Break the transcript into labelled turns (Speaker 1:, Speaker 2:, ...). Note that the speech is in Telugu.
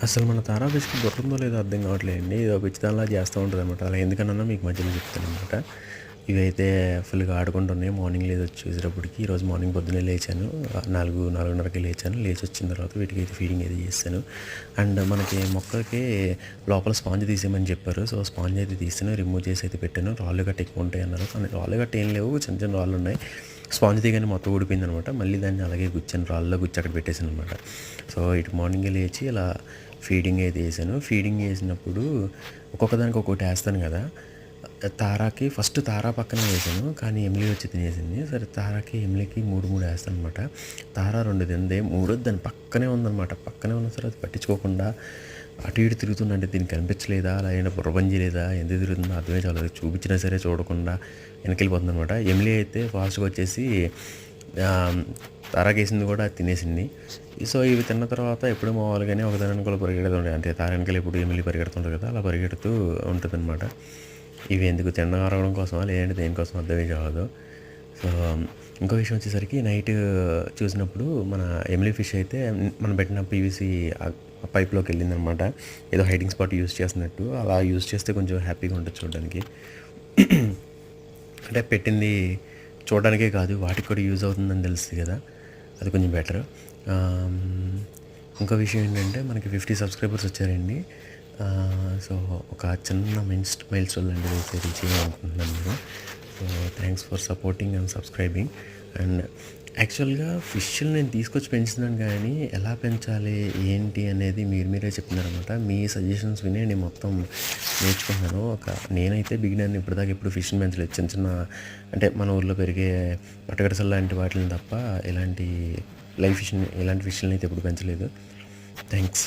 Speaker 1: అసలు మన తారా ఫిష్‌కి బుర్రుందో లేదో అర్థం కావట్లేదండి. ఏదో పిచ్చిదానిలా చేస్తూ ఉంటదనమాట. అలా ఎందుకన్నానో మీకు మధ్యలో చెప్తాననమాట. ఇవైతే ఫుల్‌గా ఆడుకుంటున్నాయి. మార్నింగ్ లేసొచ్చి చూసేటప్పటికి ఈరోజు మార్నింగ్ పొద్దున్నే లేచాను. 4, 4:30కి లేచాను. లేచొచ్చిన తర్వాత వీటికైతే ఫీడింగ్ అయితే చేశాను. అండ్ మనకి మొక్కలకి లోపల స్పాంజ్ తీసేయమని చెప్పారు. సో, స్పాంజ్ అయితే తీసాను. రిమూవ్ చేసి అయితే పెట్టాను. రాళ్ళు గట్ట ఎక్కువ ఉంటాయన్నారు. కానీ రాళ్ళు గట్ట ఏం లేవు. చిన్న చిన్న రాళ్ళున్నాయి. స్పాంజ్ తీయగానే మొత్తం ఊడిపోయిందనమాట. మళ్ళీ దాన్ని అలాగే గుచ్చాను. రాళ్ళలో గుచ్చి అక్కడ పెట్టేసాననమాట. సో, ఇటు మార్నింగే లేచి ఇలా ఫీడింగ్ అయితే వేసాను. ఫీడింగ్ వేసినప్పుడు ఒక్కొక్క దానికి ఒక్కొక్కటి వేస్తాను కదా. తారాకి ఫస్ట్ తారా పక్కనే వేసాను, కానీ ఎమిలీ వచ్చి తినేసింది. సరే తారాకి ఎమిలీకి 3 వేస్తాను అనమాట. తారా 2 తింది, మూడోది దాని పక్కనే ఉందన్నమాట. పక్కనే ఉన్న సరే అది పట్టించుకోకుండా అటు ఇటు తిరుగుతుందంటే దీనికి కనిపించలేదా, అలా అయినా బుర్రబంజి లేదా, ఎందుకు తిరుగుతుందో అర్థమే చాలేదు. చూపించినా సరే చూడకుండా వెనకెళ్ళిపోతుంది అనమాట. ఎమిలీ అయితే ఫాస్ట్గా వచ్చేసి తారాకేసింది కూడా తినేసింది. సో, ఇవి తిన్న తర్వాత ఎప్పుడు మామూలుగానే ఒకదాని కూడా పరిగెడుతుండే, అంటే తారానికలు ఎప్పుడు ఎమిలీ పరిగెడుతుంటారు కదా, అలా పరిగెడుతూ ఉంటుంది అనమాట. ఇవి ఎందుకు తినడం అరగడం కోసమా లేదంటే దేనికోసం అర్థమే కాదు. సో, ఇంకో విషయం వచ్చేసరికి నైట్ చూసినప్పుడు మన ఎమిలీ ఫిష్ అయితే మనం పెట్టిన పీవీసీ పైప్లోకి వెళ్ళిందనమాట. ఏదో హైడింగ్ స్పాట్ యూజ్ చేస్తున్నట్టు. అలా యూజ్ చేస్తే కొంచెం హ్యాపీగా ఉంటుంది చూడడానికి. అంటే పెట్టింది చూడడానికే కాదు, వాటికి కూడా యూజ్ అవుతుందని తెలుస్తుంది కదా, అది కొంచెం బెటర్. ఇంకో విషయం ఏంటంటే మనకి 50 సబ్స్క్రైబర్స్ వచ్చారండి. సో, ఒక చిన్న మైల్ స్టోన్ లాంటిది అయితే రీచ్ చేయాలనుకుంటున్నాను నేను. So, thanks for supporting and subscribing. And యాక్చువల్గా ఫిష్లు నేను తీసుకొచ్చి పెంచుతున్నాను, కానీ ఎలా పెంచాలి ఏంటి అనేది మీరే చెప్తున్నారనమాట. మీ సజెషన్స్ వినే నేను మొత్తం నేర్చుకున్నాను. నేనైతే బిగినర్ని ఇప్పటిదాకా ఎప్పుడు ఫిష్ని పెంచలేదు. చిన్న చిన్న అంటే మన ఊర్లో పెరిగే పట్టగడసలు లాంటి వాటిని తప్ప ఇలాంటి ఫిష్ని అయితే ఎప్పుడు పెంచలేదు. థ్యాంక్స్.